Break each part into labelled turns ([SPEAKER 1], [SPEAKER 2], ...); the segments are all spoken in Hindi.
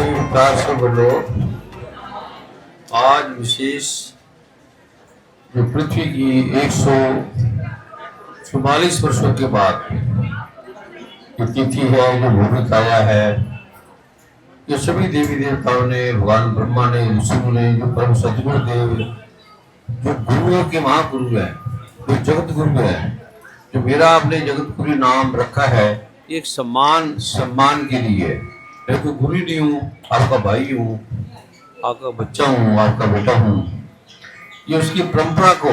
[SPEAKER 1] सभी प्रकार से बोलो। आज विशेष जो पृथ्वी की 144 वर्षों के बाद ये तिथि है, जो भूमि आया है, ये सभी देवी देवताओं ने, भगवान ब्रह्मा ने, ऋषियों ने, जो परम सदगुरुदेव, जो गुरुओं के महागुरु हैं, जो जगत गुरु है, जो मेरा आपने जगत गुरु नाम रखा है, एक सम्मान के लिए। मैं तो गुरु नहीं हूँ, आपका भाई हूँ, आपका बच्चा हूँ, आपका बेटा हूँ। ये उसकी परंपरा को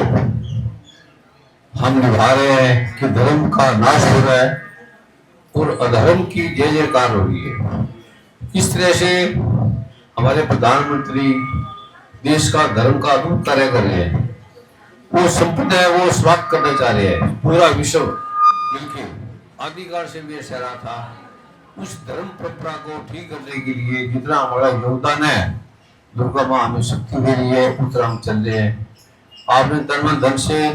[SPEAKER 1] हम निभा रहे हैं कि धर्म का नाश हो रहा है और अधर्म की जय जयकार हो रही है। इस तरह से हमारे प्रधानमंत्री देश का धर्म का अद्भुत कार्य कर रहे हैं। वो संप्रदाय वो समाप्त करना चाह रहे हैं। पूरा विश्व मिलकर आदिकाल से भी ऐसा रहा था। उस धर्म परंपरा को ठीक करने के लिए जितना हमारा योगदान है, दुर्गा माँ हमें शक्ति दे रही है, उतना हम चल रहे हैं। आपने तन मन धन से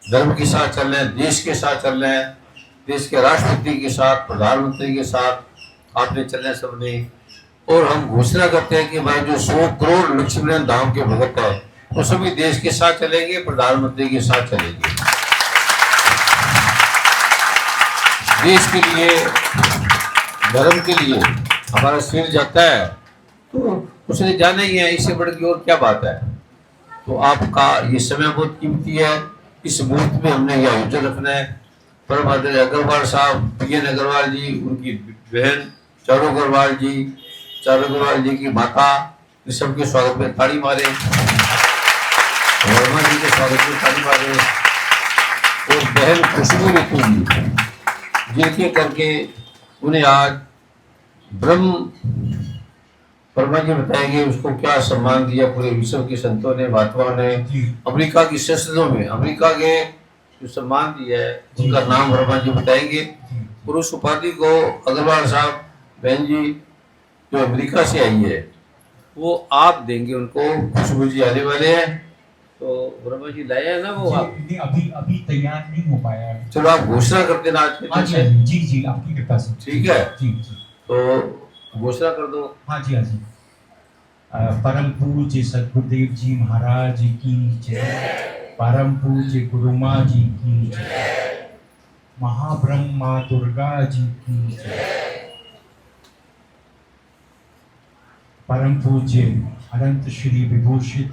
[SPEAKER 1] धर्म के साथ चल रहे हैं, देश के साथ चल रहे हैं, देश के राष्ट्रपति के साथ, प्रधानमंत्री के साथ आपने चलना सबने। और हम घोषणा करते हैं कि हमारे जो 100 करोड़ लक्ष्मी धाम के भगत है, वो सभी देश के साथ चलेंगे, प्रधानमंत्री के साथ चलेंगे। देश के लिए, धर्म के लिए हमारा सिर जाता है तो उसने जाना ही है, इससे बढ़ के और क्या बात है। तो आपका ये समय बहुत कीमती है। इस मुहूर्त में हमने यह आयोजन रखना है। परम आदरणीय अग्रवाल साहब, पीएन अग्रवाल जी, उनकी बहन चारू अग्रवाल जी की माता, इस सबके स्वागत में ताली मारे, वर्मा जी के स्वागत में ताली मारे। और बहन खुशबू ऋतु जी, जिनके करके उन्हें आज ब्रह्म वर्मा जी बताएंगे उसको क्या सम्मान दिया पूरे विश्व के संतों ने, महात्माओं ने। अमेरिका की संसदों में अमेरिका के जो सम्मान दिया है उनका नाम वर्मा जी बताएंगे। और उस उपाधि को अग्रवाल साहब बहन जी जो अमेरिका से आई है वो आप देंगे उनको। खुशबू जी आने वाले हैं, तो वर्मा जी लाए हैं ना वो आप?
[SPEAKER 2] अभी तैयार नहीं हो पाया।
[SPEAKER 1] चलो आप घोषणा कर देना आज के दिन।
[SPEAKER 2] जी आपकी कृपा से।
[SPEAKER 1] ठीक है
[SPEAKER 2] जी।
[SPEAKER 1] तो घोषणा कर दो।
[SPEAKER 2] हाँ जी। परम पूज्य सद्गुरुदेव जी महाराज की जय। परम पूज्य गुरु माँ जी की जय। महाब्रह्म माँ दुर्गा जी की जय। परम पूज्य अनंत श्री विभूषित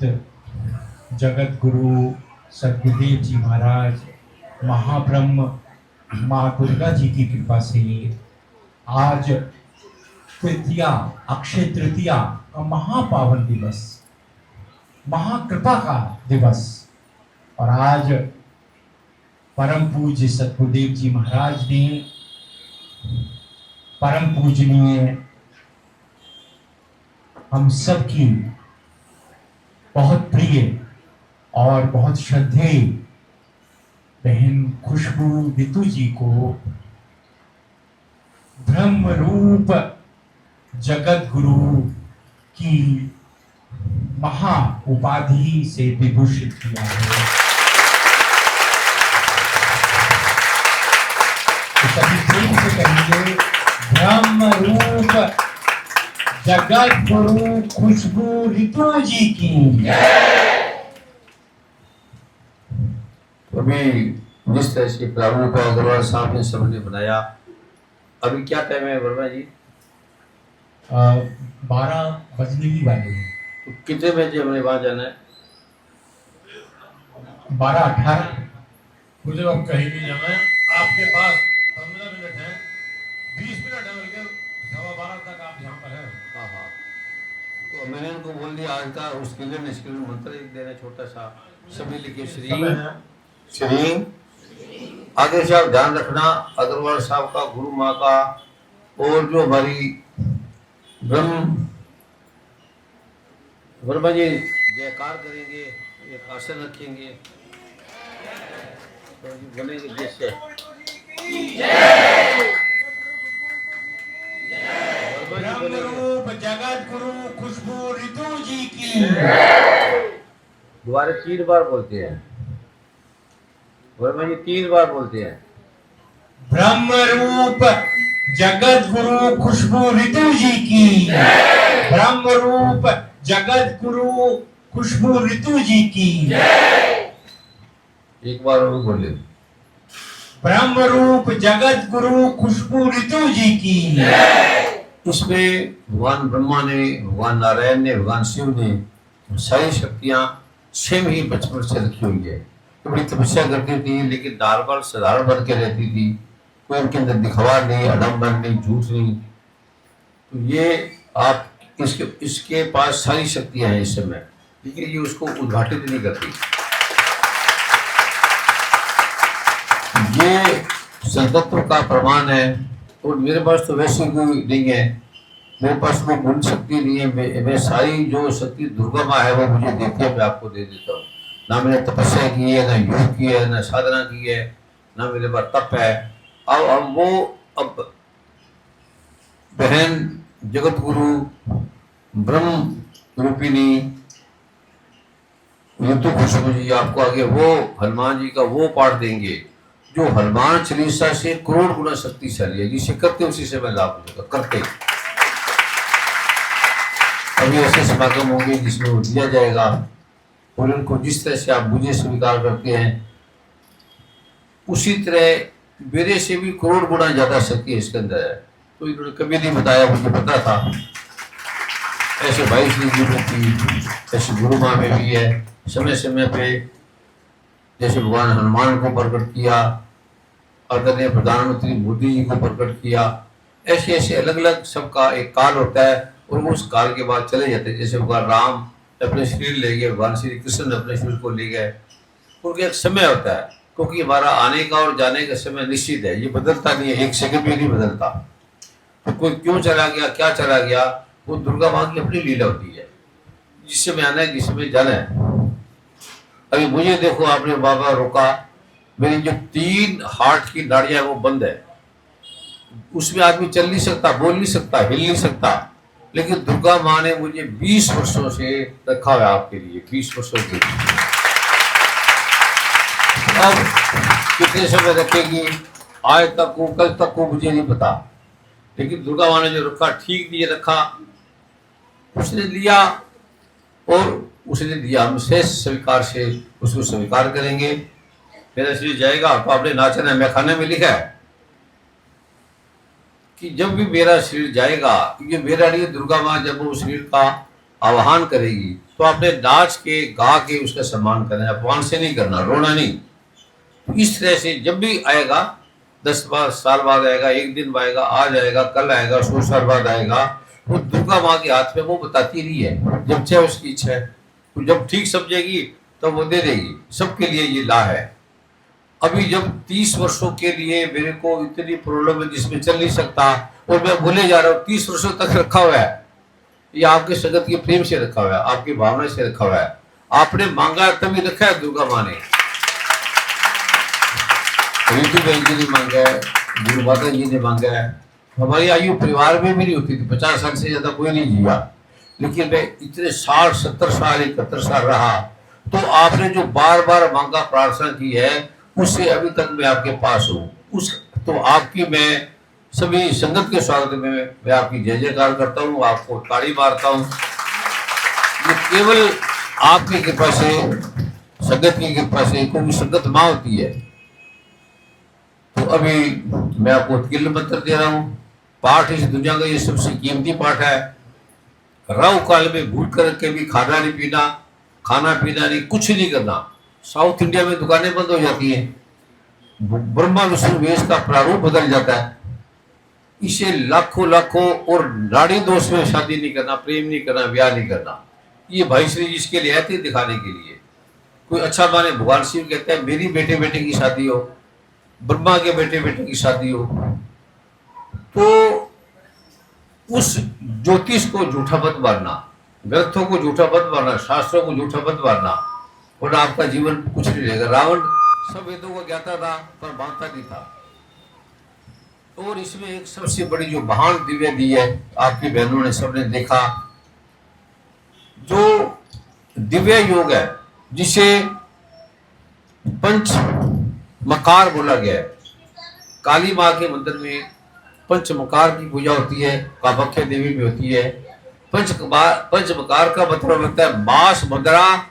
[SPEAKER 2] जगत गुरु सद्गुरुदेव जी महाराज, महाब्रह्म माँ दुर्गा जी की कृपा से आज तृतीया, अक्षय तृतीया का महापावन दिवस, महाकृपा का दिवस। और आज परम पूज्य सद्गुरुदेव जी महाराज ने परम पूजनीय हम सबकी बहुत प्रिय और बहुत श्रद्धेय बहन खुशबू ऋतु जी को ब्रह्म रूप जगत गुरु की महा उपाधि से विभूषित किया है। तो सभी प्रेम से कहेंगे, ब्रह्म रूप जगत गुरु खुशबू ऋतु जी की।
[SPEAKER 1] अभी जिस तरह से प्रारूप को अग्रवाल साहब ने सबने बनाया, अभी क्या टाइम है वर्मा जी?
[SPEAKER 2] 12 बजने ही वाले हैं।
[SPEAKER 1] तो कितने बजे हमें वहां जाना है?
[SPEAKER 2] 12:18।
[SPEAKER 3] मुझे अब कहीं नहीं जाना है, आपके पास 15 मिनट है, 20 मिनट है, बल्कि 12:15 तक आप यहाँ पर हैं।
[SPEAKER 1] हाँ। तो मैंने उनको बोल दिया आज का उसके लिए निष्क्रिय मंत्र एक देना छोटा सा, सभी लिखे श्री। आगे से आप ध्यान रखना अग्रवाल साहब का, गुरु माँ का, और जो हमारी ब्रह्म वर्मा जी जयकार करेंगे, एक आसन रखेंगे तो बोलेंगे जैसे
[SPEAKER 2] जगत गुरु खुशबू ऋतु जी की।
[SPEAKER 1] दोबारा 3 बार बोलते हैं वर्मा जी, 3 बार बोलते हैं।
[SPEAKER 2] ब्रह्म रूप जगत गुरु खुशबू ऋतु जी की, ब्रह्म रूप जगत गुरु खुशबू ऋतु जी की,
[SPEAKER 1] एक बार और बोले,
[SPEAKER 2] ब्रह्म रूप जगत गुरु खुशबू ऋतु जी की।
[SPEAKER 1] इसमें भगवान ब्रह्मा ने, भगवान नारायण ने, भगवान शिव ने सारी शक्तियां सेम ही बचपन से रखी हुई है। तो बड़ी तपस्या करती थी, लेकिन नॉर्मल साधारण बन के रहती थी, कोई उनके अंदर दिखावा नहीं, आडम्बर नहीं, झूठ नहीं। तो ये आप इसके पास सारी शक्तियां हैं इस समय, लेकिन ये उसको उद्घाटित नहीं करती। ये संतत्व का प्रमाण है। और मेरे पास तो वैसे कोई नहीं है, मेरे पास कोई गुण शक्ति नहीं है। मैं सारी जो शक्ति दुर्गा माँ है वो मुझे देती है, मैं आपको दे देता हूँ। ना मैंने तपस्या की है, ना योग की है, ना साधना की है, ना मेरे पास तप है। अब बहन जगत गुरु ब्रह्म रूपिणी ऋतु खुशबू जी आपको आगे वो हनुमान जी का वो पाठ देंगे जो हनुमान चालीसा से करोड़ गुना शक्तिशाली है। जिसे करते उसी से मैं लाभ मिलेगा करते। अभी ऐसे समागम होंगे जिसमें वो दिया जाएगा, और उनको जिस तरह से आप मुझे स्वीकार करते हैं उसी तरह मेरे से भी करोड़ गुना ज्यादा शक्ति इसके अंदर है। तो इन्होंने कभी नहीं बताया, मुझे पता था। ऐसे भाई श्री जी में थी, ऐसे गुरु माँ में भी है। समय समय पे जैसे भगवान हनुमान को प्रकट किया, आदरणीय प्रधानमंत्री मोदी जी को प्रकट किया, ऐसे ऐसे अलग अलग सबका एक काल होता है, और उस काल के बाद चले जाते हैं। जैसे भगवान राम अपने शरीर ले गए, भगवान श्री कृष्ण अपने शरीर को ले गए, उनका एक समय होता है, क्योंकि हमारा आने का और जाने का समय निश्चित है, ये बदलता नहीं है, एक सेकंड में नहीं बदलता। तो कोई क्यों चला गया, क्या चला गया, वो दुर्गा माँ की अपनी लीला होती है। जिससे में आना है, जिसमें जाना है। अभी मुझे देखो, आपने बाबा रोका, मेरी जो 3 हार्ट की नाड़ियां वो बंद है, उसमें आदमी चल नहीं सकता, बोल नहीं सकता, हिल नहीं सकता, लेकिन दुर्गा माँ ने मुझे 20 वर्षों से रखा है आपके लिए, 20 वर्षों के लिए। अब कितने समय रखेगी, आज तक को, कल तक को मुझे नहीं पता, लेकिन दुर्गा माँ ने जो रखा ठीक दिए रखा, उसने लिया और उसने दिया। हम शेष स्वीकार से उसको स्वीकार करेंगे। मेरा शरीर जाएगा तो आपने नाचना है, मैं खाने में लिखा है कि जब भी मेरा शरीर जाएगा, ये मेरा नहीं, दुर्गा माँ जब वो शरीर का आवाहन करेगी तो आपने नाच के गा के उसका सम्मान करना है, अपमान से नहीं करना, रोना नहीं। तो इस तरह से जब भी आएगा, 10 साल बाद आएगा, एक दिन आएगा, आज आएगा, कल आएगा, 100 साल बाद आएगा, वो दुर्गा माँ के हाथ में वो बताती रही है, जब चाहे उसकी इच्छा है। तो जब ठीक समझेगी तो वो दे देगी। सबके लिए ये ला है। अभी जब 30 वर्षों के लिए मेरे को इतनी प्रॉब्लम है जिसमें चल नहीं सकता, और मैं भूले जा रहा हूँ, 30 वर्षों तक रखा हुआ है। ये आपके संगत के प्रेम से रखा हुआ है, आपकी भावना से रखा हुआ है। आपने मांगा तभी रखा है दुर्गा माँ ने। ऋतु बहन जी ने मांगा है, गुरु माता जी ने मांगा है। हमारी आयु परिवार में भी नहीं होती थी, 50 साल से ज्यादा कोई नहीं जिया, लेकिन मैं इतने 60, 70 साल, 71 साल रहा। तो आपने जो बार बार मांगा, प्रार्थना की है, उससे अभी तक मैं आपके पास हूँ। उस तो आपकी मैं सभी संगत के स्वागत में मैं आपकी जय जयकार करता हूँ, आपको ताड़ी मारता हूँ। ये केवल आपकी कृपा से, संगत की कृपा से, क्योंकि संगत माँ होती है। तो अभी मैं आपको उत्कीर्ण मंत्र दे रहा हूँ। पाठ इस दुनिया का ये सबसे कीमती पाठ है। राहु काल में भूल करके भी खाना नहीं पीना, खाना पीना नहीं, कुछ नहीं करना। साउथ इंडिया में दुकानें बंद हो जाती हैं, ब्रह्मा विष्णु वेश का प्रारूप बदल जाता है। इसे लाखों लाखों, और नाड़ी दोष में शादी नहीं करना, प्रेम नहीं करना, ब्याह नहीं करना। ये भाई श्री जी इसके लिए आए थे, दिखाने के लिए। कोई अच्छा माने, भगवान शिव कहते हैं मेरी बेटे बेटे की शादी हो, ब्रह्मा के बेटे बेटे की शादी हो, तो उस ज्योतिष को झूठा मत मारना, ग्रंथों को झूठा मत मारना, शास्त्रों को झूठा मत मारना, और आपका जीवन कुछ नहीं रहेगा। रावण सब वेदों को ज्ञाता था पर मानता नहीं था। और इसमें एक सबसे बड़ी जो महान दिव्य दी है, आपकी बहनों ने सबने देखा, जो दिव्य योग है, जिसे पंच मकार बोला गया है। काली माँ के मंदिर में पंचमकार की पूजा होती है, कामाख्या देवी में होती है। पंचमकार का मतलब होता है मांस, मदरा,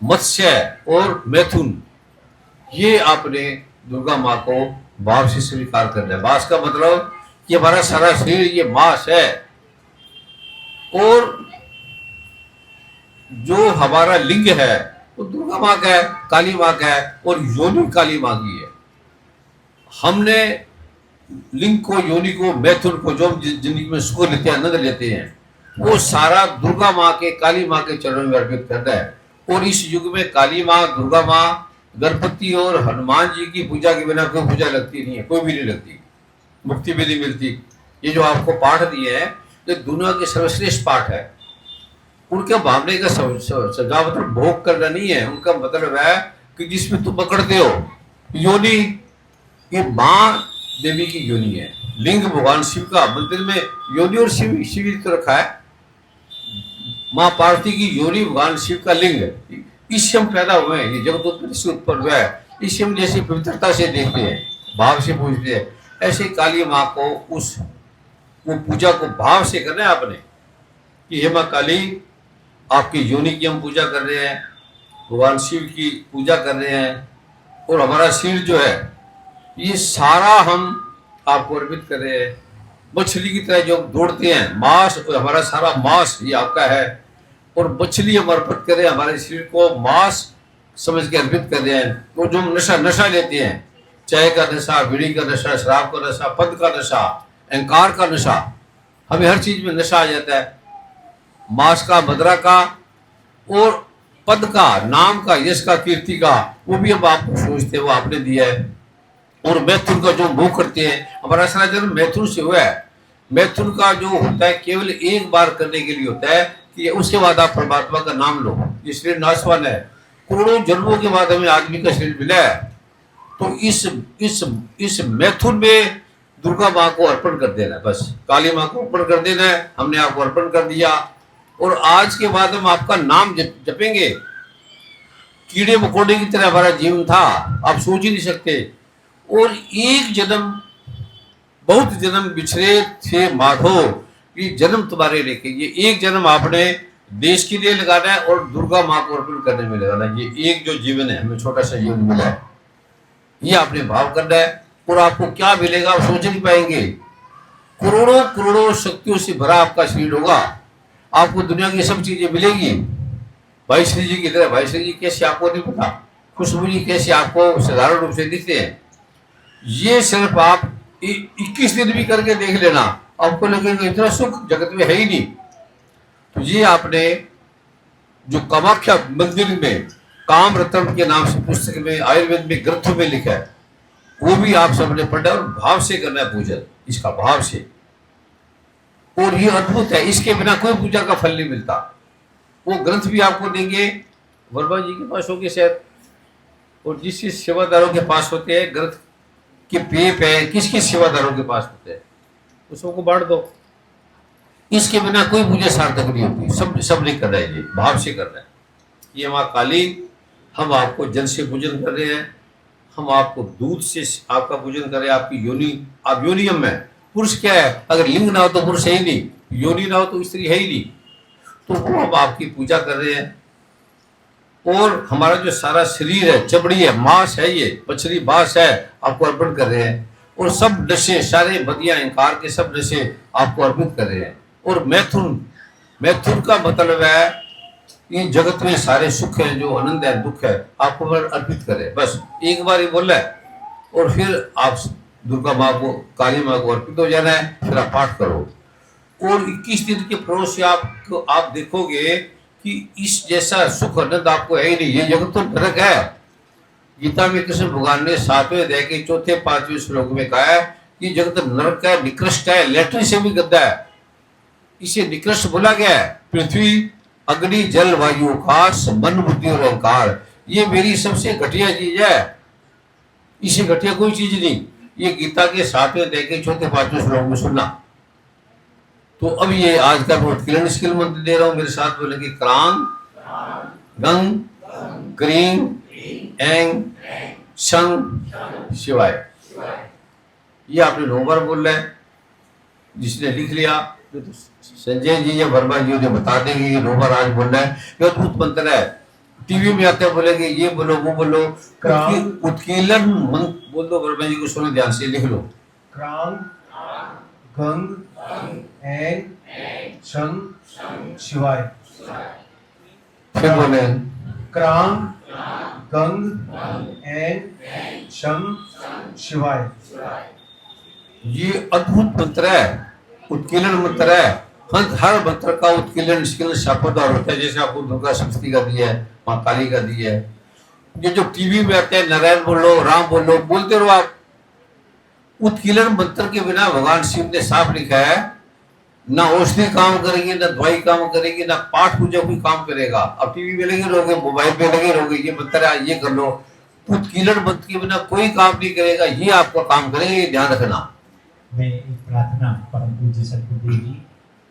[SPEAKER 1] मत्स्य और मैथुन। ये आपने दुर्गा माँ को भाव से स्वीकार करना है। मांस का मतलब कि हमारा सारा शरीर ये मांस है, और जो हमारा लिंग है वो दुर्गा माँ का है, काली माँ का है, और योनि काली माँ की है। हमने लिंग को, योनि को, मैथुन को, जो जिंदगी में सुख लेते हैं, आनंद लेते हैं, वो सारा दुर्गा माँ के, काली माँ के चरणों में अर्पित करना है। और इस युग में काली माँ, दुर्गा माँ, गणपति और हनुमान जी की पूजा के बिना कोई पूजा लगती नहीं है, कोई भी नहीं लगती, मुक्ति भी नहीं मिलती। ये जो आपको पाठ दिए हैं ये दुनिया के सर्वश्रेष्ठ पाठ है। उनके भावने का सजा मतलब भोग करना नहीं है, उनका मतलब है कि जिसमें तुम पकड़ते हो। योनि, ये माँ देवी की योनि है। लिंग भगवान शिव का, मंदिर में योनि और शिव तो रखा है। माँ पार्वती की योनि भगवान शिव का लिंग है। इससे हम पैदा हुए हैं, ये जगत उत्पत्ति से उत्पन्न हुआ है। इससे हम जैसे पवित्रता से देखते हैं, भाव से पूजते हैं, ऐसे काली माँ को वो पूजा को भाव से करना है आपने कि हे माँ काली, आपकी योनि की हम पूजा कर रहे हैं, भगवान शिव की पूजा कर रहे हैं, और हमारा शरीर जो है ये सारा हम आपको अर्पित कर रहे हैं। मछली की तरह जो दौड़ते हैं, मांस, हमारा सारा मांस ये आपका है, और मछली हम अर्पित कर रहे हैं, हमारे शरीर को मांस समझ के अर्पित कर रहे हैं। तो जो हम नशा लेते हैं, चाय का नशा, बीड़ी का नशा, शराब का नशा, पद का नशा, अहंकार का नशा, हमें हर चीज में नशा आ जाता है। मांस का, मदरा का, और पद का, नाम का, यश का, कीर्ति का, वो भी हम आपको सोचते हैं, वो आपने दिया है। और मैथुन का जो मोह करते हैं, हमारा सारा जन्म मैथुन से हुआ है। मैथुन का जो होता है केवल एक बार करने के लिए होता है कि उसके बाद आप परमात्मा का नाम लो। ये शरीर नाशवान है, करोड़ों जन्मों के बाद हमें आदमी का शरीर मिला है। तो इस मैथुन में दुर्गा माँ को अर्पण कर देना है, बस काली माँ को अर्पण कर देना है। हमने आपको अर्पण कर दिया, और आज के बाद हम आपका नाम जपेंगे। कीड़े मकोड़े की तरह हमारा जीवन था, आप सोच ही नहीं सकते। और एक जन्म, बहुत जन्म बिछड़े थे माधो, ये जन्म तुम्हारे लेके, ये एक जन्म आपने देश के लिए लगाना है और दुर्गा माँ को अर्पण करने में लगाना है। ये एक जो जीवन है, हमें छोटा सा जीवन मिला है, ये आपने भाव करना है। और आपको क्या मिलेगा आप सोच नहीं पाएंगे। करोड़ों करोड़ों शक्तियों से भरा आपका शरीर होगा, आपको दुनिया की सब चीजें मिलेगी। भाई श्री जी की तरह, भाई श्री जी कैसे आपको नहीं पता, खुशबू जी कैसे आपको साधारण रूप से दिखते हैं। ये सिर्फ आप 21 दिन भी करके देख लेना, आपको लगेगा इतना सुख जगत में है ही नहीं। तो ये आपने जो कामाख्या मंदिर में काम रत्न के नाम से पुस्तक में, आयुर्वेद में, ग्रंथों में लिखा है, वो भी आप सबने पढ़ा और भाव से करना है पूजन, इसका भाव से। और ये अद्भुत है, इसके बिना कोई पूजा का फल नहीं मिलता। वो ग्रंथ भी आपको देंगे, वर्मा जी के पास होंगे शायद, और जिस सेवादारों के पास होते हैं ग्रंथ के पेप है, किस किस सेवादारों के पास होते हैं, उसको बांट दो। इसके बिना कोई पूजा सार्थक नहीं होती। सब नहीं करना है, ये भाव से करना है। ये माँ काली, हम आपको जल से पूजन कर रहे हैं, हम आपको दूध से आपका पूजन कर रहे हैं। आपकी योनि, आप योनियम है। पुरुष क्या है, अगर लिंग ना हो तो पुरुष है ही नहीं, योनि ना हो तो स्त्री है ही नहीं। तो वो हम आपकी पूजा कर रहे हैं। और हमारा जो सारा शरीर है, चमड़ी है, मांस है, ये मछली मांस है, आपको अर्पण कर रहे हैं। और सब नशे, सारे बदियां, अहंकार के सब नशे आपको अर्पित कर रहे हैं। और मैथुन का मतलब है ये जगत में सारे सुख है, जो आनंद है, दुख है, आपको अर्पित करे। बस एक बार ही बोला है, और फिर आप दुर्गा माँ को, काली माँ को अर्पित हो जाना है। फिर आप पाठ करो, और 21 दिन के प्रयोग से आप देखोगे कि इस जैसा सुख आनंद आपको है ही नहीं। ये जगत तो नरक है। गीता में कृष्ण भगवान ने 7वें अध्याय के 4-5वें श्लोक में कहा है कि जगत नरक है, निकृष्ट है, लेटरिन से भी गंदा है। इसे निकृष्ट बोला गया है। पृथ्वी, अग्नि, जल, वायु, आकाश, मन, बुद्धि और अहंकार, ये मेरी सबसे घटिया चीज है। इसे घटिया कोई चीज नहीं। ये गीता के 7वें अध्याय के 4-5वें श्लोक में सुनना। तो अब ये आज का बहुत किरण स्किल मंत्र दे रहा हूं, मेरे साथ बोलेंगे क्रांग, गंग, क्रीं, एंग, शंग, शिवाय। ये आपने 9 बार बोलना है। जिसने लिख लिया तो संजय जी या वर्मा जी उन्हें बता देंगे कि रोबर आज बोल रहा है, ये अद्भुत मंत्र है। टीवी में आते बोलेंगे ये बोलो वो बोलो, उत्कीलन मंत्र बोल दो। वर्मा जी को सुनो ध्यान से, लिख लो।
[SPEAKER 4] क्रांग गंग एंग शंग शिवाय।
[SPEAKER 1] फिर बोले
[SPEAKER 4] क्रांग गंग एंग शंग शिवाय।
[SPEAKER 1] ये अद्भुत मंत्र है, उत्कीलन मंत्र है। हर मंत्र का उत्कीलन निष्कीलन शापोद्धार होता है। जैसे आपको दुर्गा सप्तशती का दिया है, माँ काली का दिया है। ये जो टीवी में आते हैं नारायण बोलो राम बोलो, बोलते रहो आप। उत्कीलन मंत्र के बिना भगवान शिव ने साफ लिखा है, ना औषधि काम करेगी, ना दवाई काम करेगी, ना पाठ पूजा कोई काम करेगा। अब टीवी में लगे रहोगे, मोबाइल पे लगे रहोगे, ये मंत्र है ये कर लो, उत्कीलन मंत्र के बिना कोई काम नहीं करेगा। ये आपका काम करेगा, ये ध्यान रखना।
[SPEAKER 2] मैं एक प्रार्थना परम पूज्य सदगुरुदेव जी,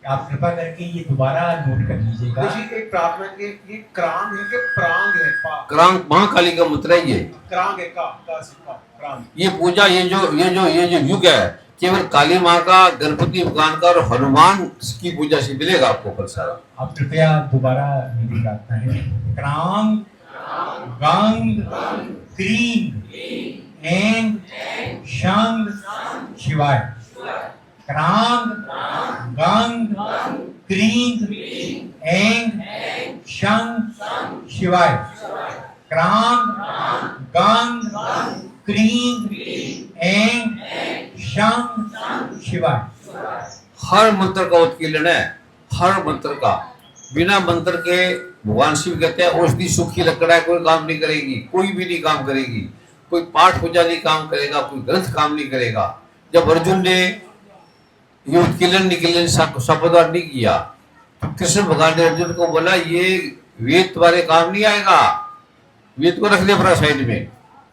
[SPEAKER 2] आप कृपा करके ये दोबारा नोट कर लीजिएगा।
[SPEAKER 4] देखिए एक प्रार्थना के ये क्रांग है कि प्रांग है?
[SPEAKER 1] क्रांग महाकाली का मंत्र है ये।
[SPEAKER 4] क्रांग है का से का क्रांग।
[SPEAKER 1] ये पूजा ये जो युग है केवल काली माँ का, गणपति भगवान का और हनुमान की पूजा से मिलेगा आपको फल सारा।
[SPEAKER 2] आप कृपया दोबारा मेरी प्रार्थना है। क्रांग गंग क्रीं एंग शंग शिवाय। क्रांग गंग क्रीं एंग शंग शिवाय। क्रांग गंग क्रीं एंग शंग शिवाय।
[SPEAKER 1] हर मंत्र का उत्कीर्ण है, हर मंत्र का। बिना मंत्र के भगवान शिव कहते हैं औषधि सूखी लकड़ा है, कोई काम नहीं करेगी, कोई भी नहीं काम करेगी, कोई पाठ पूजा नहीं काम करेगा, कोई ग्रंथ काम नहीं करेगा। जब अर्जुन ने ये उत्कीर्ण निकीलन शब्दवार नहीं किया तो कृष्ण भगवान ने अर्जुन को बोला ये वेद तुम्हारे काम नहीं आएगा, वेद को रख दे अपना साइड में,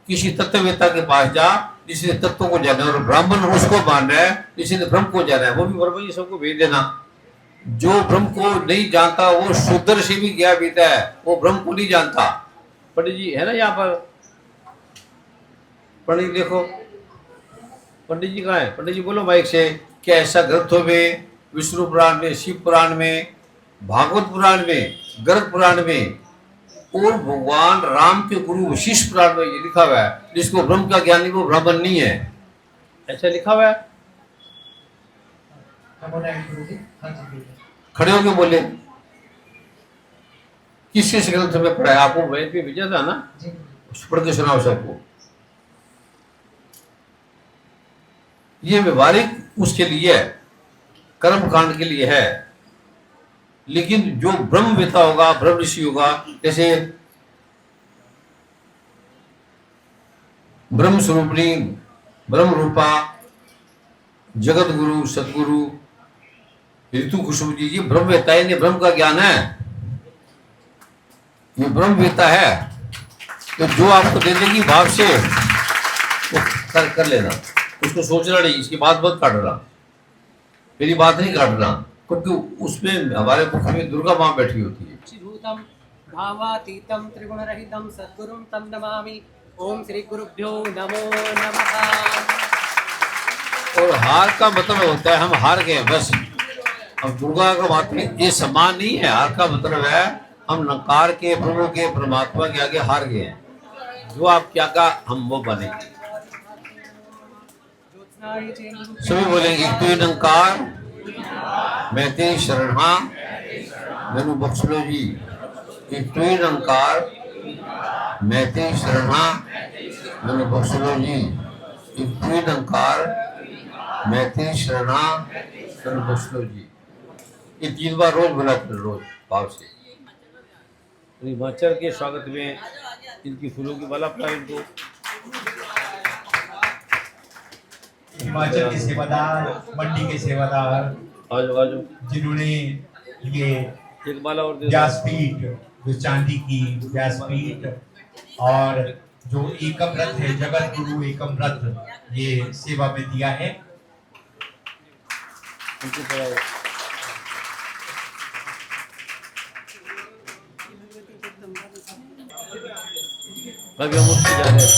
[SPEAKER 1] किसी तत्ववेत्ता के पास जा जिसने तत्व को जाना है। और ब्राह्मण उसको मान रहा है जिसने ब्रह्म को जाना है, वो भी वर्मा जी सबको भेज देना। जो ब्रह्म को नहीं जानता वो शूद्र से भी गया बीता है, वो ब्रह्म को नहीं जानता। पंडित जी है ना यहाँ पर, पंडित देखो, पंडित जी कहाँ है? पंडित जी बोलो माइक से, क्या ऐसा ग्रंथों में, विष्णु पुराण में, शिव पुराण में, भागवत पुराण में, गर्ग पुराण में और भगवान राम के गुरु वशिष्ठ पुराण में ये लिखा हुआ है जिसको ब्रह्म का ज्ञान नहीं वो ब्राह्मण नहीं है, ऐसा लिखा हुआ है? खड़े होके बोले, किस किस ग्रंथ में पढ़ा है? आपको मोबाइल पे भेजा था ना, पढ़ के सुनाओ सबको। ये व्यवहारिक उसके लिए है, कर्म कांड के लिए है, लेकिन जो ब्रह्मवेत्ता होगा, ब्रह्म ऋषि होगा, जैसे ब्रह्म स्वरूपणी, ब्रह्म रूपा, जगत गुरु, सदगुरु, ऋतु खुशबू जी, ये ब्रह्मवेत्ता है, इन्हें ब्रह्म का ज्ञान है, ये ब्रह्मवेत्ता है। तो जो आपको दे देगी भाव से वो कर लेना, उसको सोचना नहीं, इसकी बात मत काटना, मेरी बात नहीं काटना, क्योंकि उसमें हमारे मुख में दुर्गा माँ बैठी होती है।
[SPEAKER 5] भूतम भावातीतम त्रिगुणरहितम सद्गुरुं तम नमामि। ओम श्री गुरुभ्यो नमो नमः।
[SPEAKER 1] और हार का मतलब होता है हम हार गए बस। अब दुर्गा का बात में ये सम्मान नहीं है, हार का मतलब है हम नकार के, प्रभु के, परमात्मा के आगे हार गए हैं। जो आप क्या का हम वो बनेंगे। सभी बोलेंगे एक तो नकार मैं तेरी शरण हाँ मैनू बख्श लो जी। एक तो नकार मैं तेरी शरण हाँ मैनू बख्श लो जी। एक तो नकार मैं तेरी शरण हाँ मैनू बख्श लो जी। ये 3 बार रोज बोला कर, रोज भाव से। हिमाचल के स्वागत में इनकी फूलों की माला पड़ा इनको।
[SPEAKER 2] हिमाचल के सेवादार, मंडी के सेवादार,
[SPEAKER 1] आजो
[SPEAKER 2] जिन्होंने ये
[SPEAKER 1] एक माला और
[SPEAKER 2] व्यासपीठ, जो चांदी की व्यासपीठ और जो एकम रथ है, जगत गुरु एकम रथ, ये सेवा में दिया है।
[SPEAKER 1] अभी हम उठ के जा रहे हैं।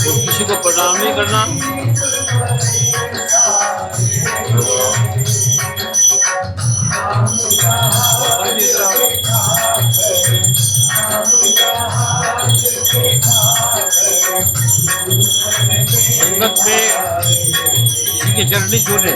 [SPEAKER 3] तो किसी को प्रणाम नहीं करना। संगत में किसी की चरणी छूने।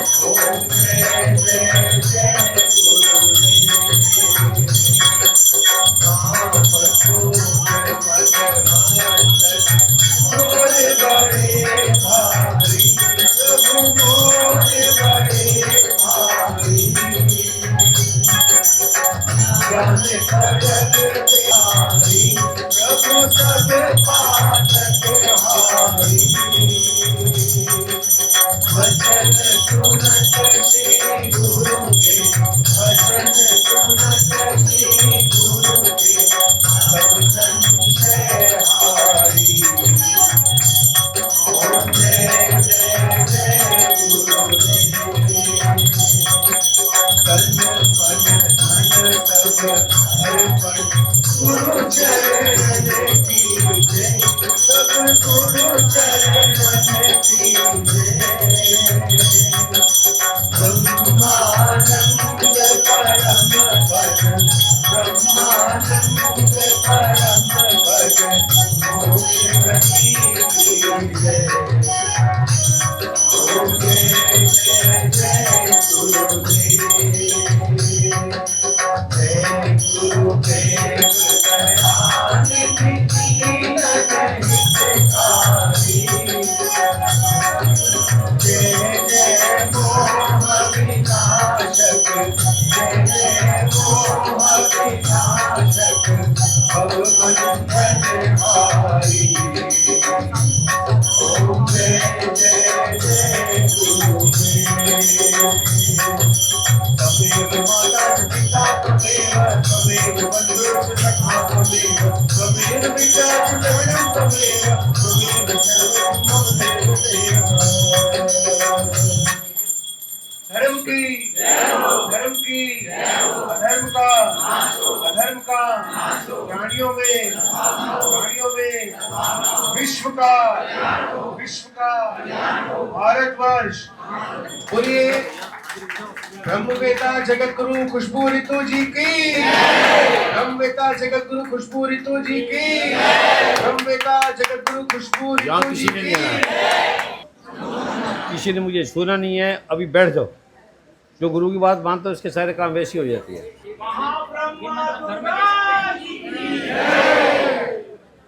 [SPEAKER 4] धर्म की अधर्म का प्राणियों में विश्व का भारतवर्ष। बोलिए ब्रह्मवेता जगत गुरु खुशबू रितु जी की, ब्रह्मवेता जगत गुरु खुशबू रितु जी की, ब्रह्मवेता जगत गुरु खुशबू रितु जी की।
[SPEAKER 3] किसी ने मुझे छूना नहीं है, अभी बैठ जाओ। जो गुरु की बात मानते हो उसके सारे काम वैसी हो जाती है।
[SPEAKER 4] महाब्रह्मा दुर्गा जी